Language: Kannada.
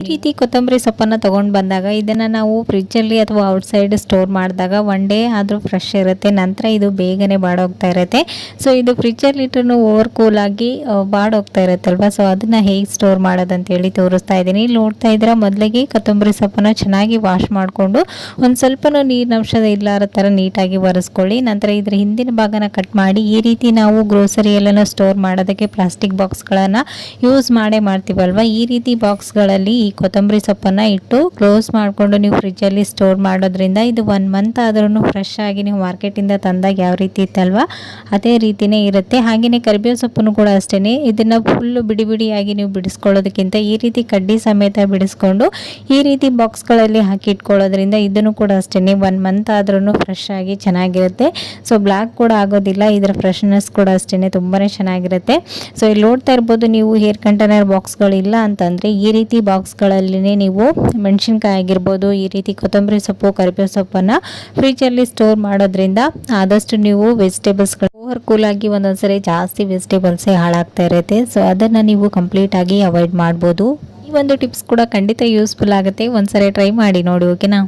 ಈ ರೀತಿ ಕೊತ್ತಂಬರಿ ಸೊಪ್ಪನ್ನು ತೊಗೊಂಡು ಬಂದಾಗ ಇದನ್ನು ನಾವು ಫ್ರಿಜ್ಜಲ್ಲಿ ಅಥವಾ ಔಟ್ಸೈಡ್ ಸ್ಟೋರ್ ಮಾಡಿದಾಗ ಒನ್ ಡೇ ಆದರೂ ಫ್ರೆಶ್ ಇರುತ್ತೆ. ನಂತರ ಇದು ಬೇಗನೆ ಬಾಡೋಗ್ತಾ ಇರುತ್ತೆ. ಸೊ ಇದು ಫ್ರಿಜ್ಜಲ್ಲಿ ಇಟ್ಟರು ಓವರ್ ಕೂಲಾಗಿ ಬಾಡೋಗ್ತಾ ಇರುತ್ತಲ್ವ. ಸೊ ಅದನ್ನು ಹೇಗೆ ಸ್ಟೋರ್ ಮಾಡೋದಂತೇಳಿ ತೋರಿಸ್ತಾ ಇದ್ದೀನಿ. ಇಲ್ಲಿ ನೋಡ್ತಾ ಇದ್ದೀರಾ, ಮೊದಲಿಗೆ ಕೊತ್ತಂಬರಿ ಸೊಪ್ಪನ್ನು ಚೆನ್ನಾಗಿ ವಾಶ್ ಮಾಡಿಕೊಂಡು ಒಂದು ಸ್ವಲ್ಪನೂ ನೀರಿನಂಶ ಇಲ್ಲಾರ ಥರ ನೀಟಾಗಿ ಒರೆಸ್ಕೊಳ್ಳಿ. ನಂತರ ಇದರ ಹಿಂದಿನ ಭಾಗನ ಕಟ್ ಮಾಡಿ ಈ ರೀತಿ ನಾವು ಗ್ರೋಸರಿ ಎಲ್ಲನೂ ಸ್ಟೋರ್ ಮಾಡೋದಕ್ಕೆ ಪ್ಲಾಸ್ಟಿಕ್ ಬಾಕ್ಸ್ಗಳನ್ನು ಯೂಸ್ ಮಾಡ್ತೀವಲ್ವ, ಈ ರೀತಿ ಬಾಕ್ಸ್ಗಳಲ್ಲಿ ಈ ಕೊತ್ತಂಬರಿ ಸೊಪ್ಪನ್ನು ಇಟ್ಟು ಕ್ಲೋಸ್ ಮಾಡಿಕೊಂಡು ನೀವು ಫ್ರಿಜ್ಜಲ್ಲಿ ಸ್ಟೋರ್ ಮಾಡೋದ್ರಿಂದ ಇದು 1 ಮಂತ್ ಆದ್ರೂ ಫ್ರೆಶ್ ಆಗಿ ನೀವು ಮಾರ್ಕೆಟಿಂದ ತಂದಾಗ ಯಾವ ರೀತಿ ಇತ್ತಲ್ವ ಅದೇ ರೀತಿಯೇ ಇರುತ್ತೆ. ಹಾಗೆಯೇ ಕರಿಬೇವು ಸೊಪ್ಪನ್ನು ಕೂಡ ಅಷ್ಟೇ, ಇದನ್ನು ಫುಲ್ಲು ಬಿಡಿ ಬಿಡಿಯಾಗಿ ನೀವು ಬಿಡಿಸ್ಕೊಳ್ಳೋದಕ್ಕಿಂತ ಈ ರೀತಿ ಕಡ್ಡಿ ಸಮೇತ ಬಿಡಿಸ್ಕೊಂಡು ಈ ರೀತಿ ಬಾಕ್ಸ್ಗಳಲ್ಲಿ ಹಾಕಿ ಇಟ್ಕೊಳ್ಳೋದ್ರಿಂದ ಇದನ್ನು ಕೂಡ ಅಷ್ಟೇ 1 ಮಂತ್ ಆದ್ರೂ ಫ್ರೆಶ್ ಆಗಿ ಚೆನ್ನಾಗಿರುತ್ತೆ. ಸೊ ಬ್ಲ್ಯಾಕ್ ಕೂಡ ಆಗೋದಿಲ್ಲ, ಇದರ ಫ್ರೆಶ್ನೆಸ್ ಕೂಡ ಅಷ್ಟೇ ತುಂಬಾ ಚೆನ್ನಾಗಿರುತ್ತೆ. ಸೊ ಇಲ್ಲಿ ನೋಡ್ತಾ ಇರ್ಬೋದು ನೀವು, ಹೇರ್ ಕಂಟೈನರ್ ಬಾಕ್ಸ್ಗಳಿಲ್ಲ ಅಂತಂದರೆ ಈ ರೀತಿ ಬಾಕ್ಸ್ಗಳಲ್ಲಿನೇ ನೀವು ಮೆಣಸಿನ್ಕಾಯಿ ಆಗಿರ್ಬೋದು, ಈ ರೀತಿ ಕೊತ್ತಂಬರಿ ಸೊಪ್ಪು, ಕರಿಬೇವು ಸೊಪ್ಪನ್ನು ಫ್ರಿಜ್ಜಲ್ಲಿ ಸ್ಟೋರ್ ಮಾಡೋದ್ರಿಂದ ಆದಷ್ಟು ನೀವು ವೆಜಿಟೇಬಲ್ಸ್ಗಳು ಓವರ್ ಕೂಲಾಗಿ ಒಂದೊಂದ್ಸರಿ ಜಾಸ್ತಿ ವೆಜಿಟೇಬಲ್ಸೇ ಹಾಳಾಗ್ತಾ ಇರುತ್ತೆ. ಸೊ ಅದನ್ನು ನೀವು ಕಂಪ್ಲೀಟಾಗಿ ಅವಾಯ್ಡ್ ಮಾಡ್ಬೋದು. ಈ ಒಂದು ಟಿಪ್ಸ್ ಕೂಡ ಖಂಡಿತ ಯೂಸ್ಫುಲ್ ಆಗುತ್ತೆ. ಒಂದ್ಸರಿ ಟ್ರೈ ಮಾಡಿ ನೋಡಿ, ಓಕೆನಾ.